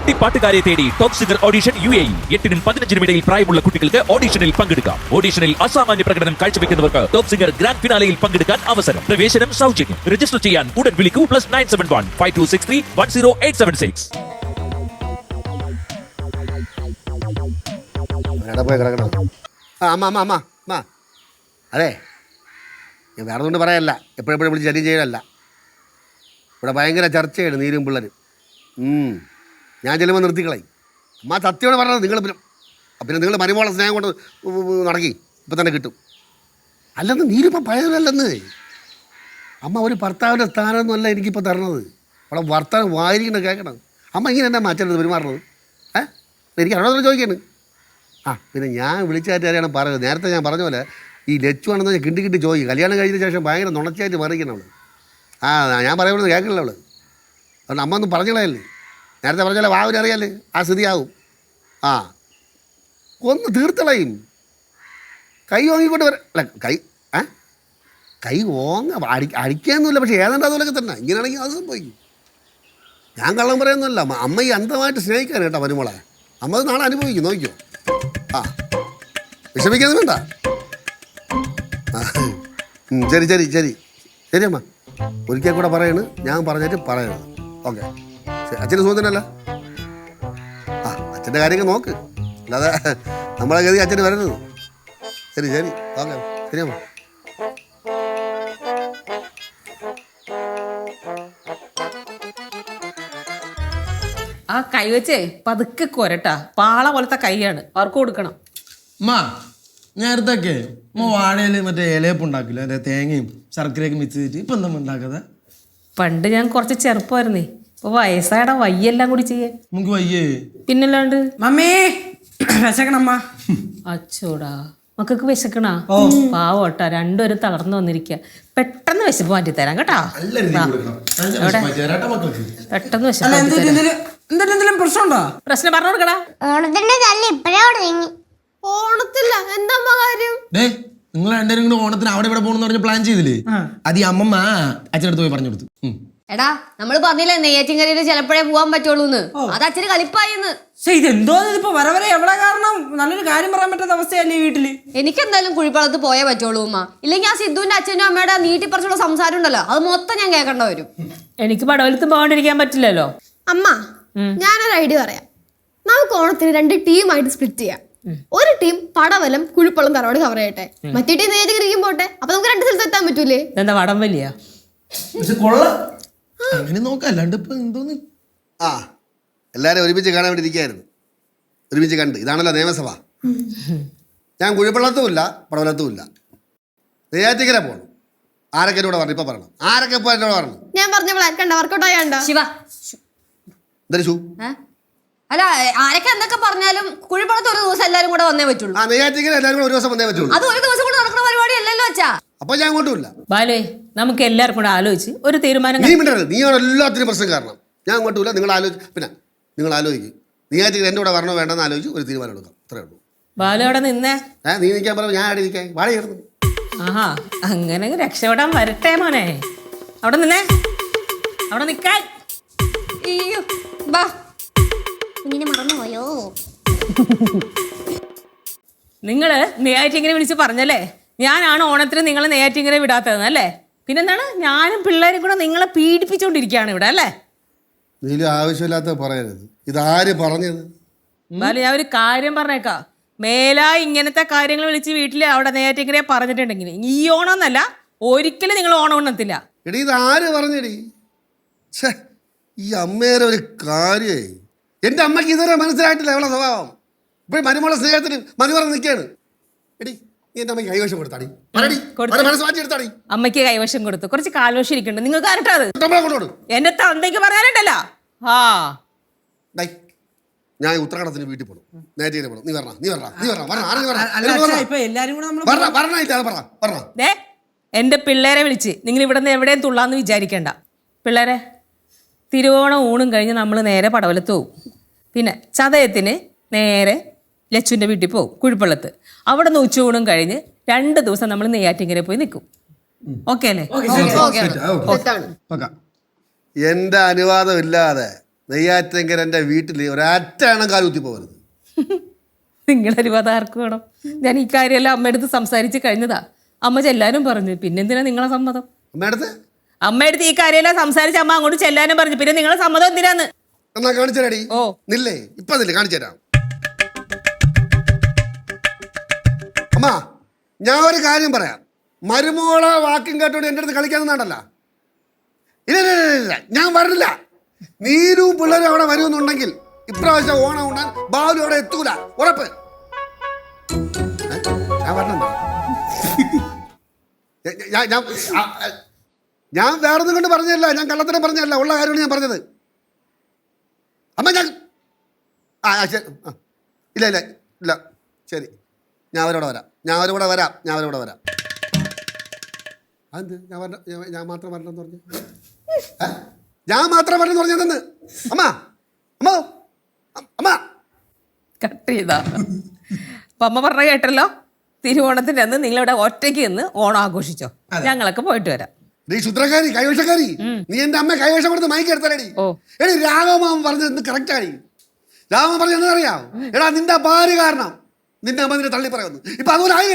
കുട്ടിപ്പാട്ടുകാരെ തേടി top singer audition UAE 8-നും 15-നും ഇടയിൽ പ്രായമുള്ള കുട്ടികൾക്ക് ഓഡിഷനിൽ പങ്കെടുക്കാം. ഓഡിഷനിൽ അസാമാന്യ പ്രകടനം കാഴ്ചവെക്കുന്നവർക്ക് ടോപ്പ് സിംഗർ ഗ്രാൻഡ് ഫിനാലയിൽ പങ്കെടുക്കാൻ അവസരം. പ്രവേശനം സൗജന്യം. രജിസ്റ്റർ ചെയ്യാൻ ഉടൻ വിളിക്കൂ +971 5263 10876. അതെ, ഞാൻ വേറെ കൊണ്ട് പറയല്ല, എപ്പോഴെപ്പോഴും വിളിച്ച് ചതി ചെയ്യലല്ല. ഇവിടെ ഭയങ്കര ചർച്ചയാണ് നീരും പിള്ളേരും. ഞാൻ ചെല്ലുമ്പോൾ നിർത്തിക്കളയും. അമ്മ സത്യമാണ് പറഞ്ഞത്. പിന്നെ നിങ്ങൾ മരുമോളെ സ്നേഹം കൊണ്ട് നടക്കി ഇപ്പം തന്നെ കിട്ടും. അല്ലെന്ന് നീരിപ്പം പഴയതല്ലെന്ന്. അമ്മ ഒരു ഭർത്താവിൻ്റെ സ്ഥാനമൊന്നുമല്ല എനിക്കിപ്പോൾ തരണത്. അവിടെ ഭർത്താവ് വായിരിക്കണം കേൾക്കണം. അമ്മ ഇങ്ങനെ എന്നാ മാറ്റരുത് പെരുമാറുന്നത്? എനിക്ക് അറിയാതെ ചോദിക്കാണ്. പിന്നെ ഞാൻ വിളിച്ചാറ്റാരെയാണ് പറയുന്നത്. നേരത്തെ ഞാൻ പറഞ്ഞ പോലെ ഈ ലച്ചു ആണെന്ന് കിണ്ടി ചോദിക്കും. കല്യാണം കഴിഞ്ഞ ശേഷം ഭയങ്കര നുണച്ചായിട്ട് മറിയിക്കണം അവൾ. ഞാൻ പറയുന്നത് കേൾക്കണല്ലോ അവൾ. അതുകൊണ്ട് അമ്മ ഒന്നും പറഞ്ഞില്ലേ. നേരത്തെ പറഞ്ഞാലേ വാവിനറിയാലേ ആ സ്ഥിതിയാവും. ഒന്ന് തീർത്തളയും. കൈ ഓങ്ങിക്കൊണ്ട് അല്ല കൈ ഓങ്ങ അടിക്കാനൊന്നുമില്ല. പക്ഷേ ഏതാണ്ട് അതുപോലൊക്കെ തന്നെ. ഇങ്ങനെയാണെങ്കിൽ അത് സംഭവിക്കും. ഞാൻ കള്ളം പറയുന്നല്ല. അമ്മ ഈ അന്ധമായിട്ട് സ്നേഹിക്കാൻ കേട്ടോ മരുമോളെ. അമ്മ അത് നാളെ അനുഭവിക്കും. നോക്കിയോ? വിഷമിക്കാനും വേണ്ട. ശരി അമ്മ. ഒരിക്കൽ കൂടെ പറയണ്. ഞാൻ പറഞ്ഞിട്ട് പറയണത്. ഓക്കെ. അച്ഛൻ്റെ സുഖം തന്നെയല്ല? അച്ഛൻ്റെ കാര്യങ്ങൾ നോക്ക്. അല്ലാതെ നമ്മളെ ഗതി അച്ഛന് വരരുത്. ശരി ഓക്കെ. ശരി അമ്മ. ആ കൈ വെച്ചേ പതുക്കെ കൊരട്ടാ. പാള പോലത്തെ കൈയാണ്, അവർക്ക് കൊടുക്കണം. നേരത്തൊക്കെ വാഴയില് മറ്റേ ഇലയപ്പം ഉണ്ടാക്കില്ല, അല്ലെ തേങ്ങയും ശർക്കരയൊക്കെ മിക്സ് ചെയ്തിട്ട്. ഇപ്പൊ എന്താ ഉണ്ടാക്കാതെ? പണ്ട് ഞാൻ കുറച്ച് ചെറുപ്പമായിരുന്നേ. ഇപ്പൊ വയസ്സായടാ, വയ്യെല്ലാം കൂടി ചെയ്യേ. നമുക്ക് വയ്യേ പിന്നല്ലാണ്ട്. മമ്മേ വിശക്കണമ്മ. അച്ചോടാ, മക്കൾക്ക് വിശക്കണാ? പാവോട്ടാ, രണ്ടുപേരും തളർന്നു വന്നിരിക്കുക. പെട്ടെന്ന് വിശപ്പ് മാറ്റി തരാം കേട്ടാ. പെട്ടെന്ന് വിശപ്പ്. എന്തെങ്കിലും പ്രശ്നമുണ്ടോ? പ്രശ്നം പറഞ്ഞു കൊടുക്കടാ. ഓണത്തില്ല എന്താ കാര്യം? നിങ്ങൾ രണ്ടുപേരും കൂടെ ഓണത്തിന് അവിടെ ഇവിടെ പോകണമെന്ന് പറഞ്ഞ് പ്ലാൻ ചെയ്തില്ലേ? അത് ഈ അമ്മമ്മ അച്ഛനടുത്ത് പോയി പറഞ്ഞു കൊടുത്തു. എടാ, നമ്മള് പറഞ്ഞില്ലേ നെയ്യാറ്റിൻകരയിൽ ചിലപ്പോഴേ പോവാൻ പറ്റുള്ളൂന്ന്. അത് അച്ഛന് കളിപ്പായിന്ന്. ഇതെന്തോ ഇപ്പൊ വരെ എവിടെ കാരണം നല്ലൊരു കാര്യം പറയാൻ പറ്റാത്ത അവസ്ഥയല്ലേ ഈ വീട്ടില്. എനിക്കെന്തായാലും കുഴിപ്പളത്ത് പോയേ പറ്റുള്ളൂ ഉമ്മ. ഇല്ലെങ്കിൽ ആ സിദ്ധുവിന്റെ അച്ഛനും അമ്മയുടെ നീട്ടിപ്പറിച്ചുള്ള സംസാരം ഉണ്ടല്ലോ, അത് മൊത്തം ഞാൻ കേൾക്കേണ്ട വരും. എനിക്ക് പടവലത്തും പോകാണ്ടിരിക്കാൻ പറ്റില്ലല്ലോ. അമ്മ, ഞാനൊരു ഐഡിയ പറയാം. നമുക്ക് ഓണത്തിന് 2 ടീമായിട്ട് സ്പ്ലിറ്റ് ചെയ്യാം. ഒരു ടീം പടവലം കുഴിപ്പള്ളം തറവാട് കവർ ചെയ്യട്ടെ, മറ്റേ ടീം നേരിട്ട് പോട്ടെ. അപ്പൊ നമുക്ക് 2 സ്ഥലത്ത് എത്താൻ പറ്റൂലേ? എന്താ വടം വലിയ അങ്ങനെ നോക്കാം. അല്ലാണ്ട് ഇപ്പൊ എന്തോന്ന്. എല്ലാവരും ഒരുമിച്ച് കാണാൻ വേണ്ടി ഇരിക്കുകയായിരുന്നു. ഒരുമിച്ച് കണ്ട്. ഇതാണല്ലോ നിയമസഭ. ഞാൻ കുഴിപ്പള്ളത്തുമില്ല പടവലത്തുമില്ല. നെയ്യാറ്റിൻകര പോകണം. ആരൊക്കെ എന്നോട് പറഞ്ഞു? ഇപ്പൊ പറയണം. ആരൊക്കെ ഇപ്പൊ എന്നോട് പറഞ്ഞു? ഞാൻ പറഞ്ഞ പ്ലാൻ കണ്ട വർക്കൗട്ട് ആയാണ്ടോ? ശിവ, എന്തൊരു ഷൂ? അല്ല, ആരൊക്കെ എന്തൊക്കെ പറഞ്ഞാലും കുഴിപ്പളത്ത് ഒരു ദിവസം എല്ലാരും കൂടെ വന്നേ പറ്റുള്ളൂ. നെയ്യാറ്റിൻകര എല്ലാവരും കൂടെ ഒരു ദിവസം വന്നേ പറ്റുള്ളൂ. അത് ഒരു ദിവസം കൂടെ നടക്കുന്ന പരിപാടി അല്ലല്ലോ അച്ഛാ. അപ്പൊ ഞാൻ അങ്ങോട്ടുമില്ല. ബാലേ, നമുക്ക് എല്ലാവർക്കും കൂടെ ആലോചിച്ച് ഒരു തീരുമാനം. നീയാണ് എല്ലാത്തിനും പ്രശ്നം കാരണം. ഞാൻ അങ്ങോട്ടുമില്ല. നിങ്ങൾ ആലോചിക്കും. നെയ്യാറ്റിൻകര എൻ്റെ കൂടെ വരണോ വേണ്ടെന്ന് ആലോചിച്ച് ഒരു തീരുമാനം എടുക്കാം. അത്രേ ഉള്ളൂ. ബാലു അവിടെ നിന്നേ. നീ നിൽക്കാൻ പറഞ്ഞു, ഞാൻ അവിടെ ഇരിക്കാൻ വാഴ ചേർന്നു. ആഹാ, അങ്ങനെ രക്ഷപ്പെടാൻ വരട്ടെ മോനെ. അവിടെ നിന്നേ, അവിടെ നിക്കാൻ. മറന്നുപോയോ? നിങ്ങള് നെയ്യാറ്റിൻകര വിളിച്ച് പറഞ്ഞല്ലേ ഞാനാണ് ഓണത്തിന് നിങ്ങളെ നെയ്യാറ്റിൻകര വിടാത്തതെന്ന് അല്ലേ? പിന്നെന്താണ്, ഞാനും പിള്ളേരും കൂടെ നിങ്ങളെ പീഡിപ്പിച്ചോണ്ടിരിക്കുകയാണ് ഇവിടെ അല്ലേ? നീ ആവശ്യമില്ലാത്ത പറയരുത്. ഇതാര് പറഞ്ഞത്? ബാലു, ഞാൻ ഒരു കാര്യം പറഞ്ഞേക്കാം. മേലാ ഇങ്ങനത്തെ കാര്യങ്ങൾ വിളിച്ച് വീട്ടിൽ അവിടെ നെയ്യാറ്റിൻകരയെ പറഞ്ഞിട്ടുണ്ടെങ്കിൽ ഈ ഓണം എന്നല്ല, ഒരിക്കലും നിങ്ങൾ ഓണം ഉണ്ണത്തില്ല. എടീ, ഇതാര് പറഞ്ഞെടി? ഈ അമ്മേരെ ഒരു കാര്യേ. എൻ്റെ അമ്മയ്ക്ക് ഇതുവരെ മനസ്സിലായിട്ടില്ല അവളെ സ്വഭാവം. ഇപ്പോൾ മരുമോളെ സ്നേഹത്തിന് മരുമറന്ന് നിൽക്കുകയാണ്. എടി, നീ എൻ്റെ അമ്മയ്ക്ക് കൈവശം കൊടുത്താടി. മനസ്സ് മാറ്റിയെടുത്താടി. അമ്മയ്ക്ക് കൈവശം കൊടുത്തു. കുറച്ച് കാൽവശം ഇരിക്കുന്നുണ്ട്. നിങ്ങൾക്ക് ആരട്ടാ അത്? കൊണ്ടോട്. എന്റെ തന്തയ്ക്ക് പറയാനുണ്ടല്ലോ. ഞാൻ ഉത്തരാടത്തിന് വീട്ടിൽ പോകണം. നേരത്തെ പോകണം. നീ പറഞ്ഞ എന്റെ പിള്ളേരെ വിളിച്ച് നിങ്ങൾ ഇവിടെ നിന്ന് എവിടെയും തുള്ളാന്ന് വിചാരിക്കേണ്ട. പിള്ളേരെ, തിരുവോണം ഊണും കഴിഞ്ഞ് നമ്മൾ നേരെ പടവലത്ത് പോകും. പിന്നെ ചതയത്തിന് നേരെ ലച്ചുവിൻ്റെ വീട്ടിൽ പോകും കുഴിപ്പള്ളത്ത്. അവിടെ നിന്ന് ഉച്ചയൂണും കഴിഞ്ഞ് 2 ദിവസം നമ്മൾ നെയ്യാറ്റിൻകര പോയി നിൽക്കും. ഓക്കെ അല്ലേ? എൻ്റെ അനുവാദം ഇല്ലാതെ നെയ്യാറ്റിൻകരൻ്റെ വീട്ടിൽ ഒരൊറ്റ എണ്ണം കാലുത്തി പോകരുത്. നിങ്ങളൊരു പതാർക്ക് വേണം. ഞാൻ ഈ കാര്യമെല്ലാം അമ്മയടുത്ത് സംസാരിച്ച് കഴിഞ്ഞതാ. അമ്മ ചെല്ലാനും പറഞ്ഞു. പിന്നെന്തിനാ നിങ്ങളെ സമ്മതം? അമ്മയടുത്ത് ഈ കാര്യമെല്ലാം സംസാരിച്ച് അമ്മ അങ്ങോട്ട് ചെല്ലാനും പറഞ്ഞു. പിന്നെ നിങ്ങളെ സമ്മതം എന്തിനാന്ന്? എന്നാ കാണിച്ചേരാടി. ഓ നില്ലേ ഇപ്പൊ നില്ലേ കാണിച്ചു തരാം. അമ്മ ഞാൻ ഒരു കാര്യം പറയാം. മരുമോളെ വാക്കും കേട്ടോണ്ട് എൻ്റെ അടുത്ത് കളിക്കാൻ നിന്നാണ്ടല്ല. ഇല്ല ഞാൻ വരില്ല. നീരും പിള്ളേരും അവിടെ വരുമെന്നുണ്ടെങ്കിൽ ഇപ്രാവശ്യം ഓണം ഉണ്ടാൻ ബാലു അവിടെ എത്തൂല, ഉറപ്പ്. ഞാൻ വരണം. ഞാൻ വേറൊന്നും കൊണ്ട് പറഞ്ഞല്ല, ഞാൻ കള്ളത്തിനെ പറഞ്ഞല്ല, ഉള്ള കാര്യമാണ് ഞാൻ പറഞ്ഞത്. അമ്മ ഞാൻ ശരി. ഇല്ല ഇല്ല ഇല്ല ശരി, ഞാൻ അവരോട് വരാം. അതെന്ത് ഞാൻ മാത്രം വരണമെന്ന് പറഞ്ഞു? ഞാൻ മാത്രം വരണമെന്ന് പറഞ്ഞതെന്ന്? അമ്മ അമ്മ അമ്മ കട്ട് ചെയ്താ. അപ്പൊ അമ്മ പറഞ്ഞ കേട്ടല്ലോ. തിരുവോണത്തിന്റെ അന്ന് നിങ്ങളിവിടെ ഒറ്റയ്ക്ക് നിന്ന് ഓണം ആഘോഷിച്ചോ. ഞങ്ങളൊക്കെ പോയിട്ട് വരാം. നീ ശുദ്രക്കാരി, കൈവേഷക്കാരി, നീ എന്റെ അമ്മ കൈവേഷം കൊടുത്ത് മൈക്ക് എടുത്തടി. എടി രാഘവമാമൻ പറഞ്ഞത് കറക്റ്റ് ആടി. രാമൻ പറഞ്ഞത് എന്താ എടാ നിന്റെ ഭാര്യ കാരണം നിന്റെ അമ്മ നിന്നെ തള്ളി പറയുന്നു. ഇപ്പൊ അതുപോലെ ആയി.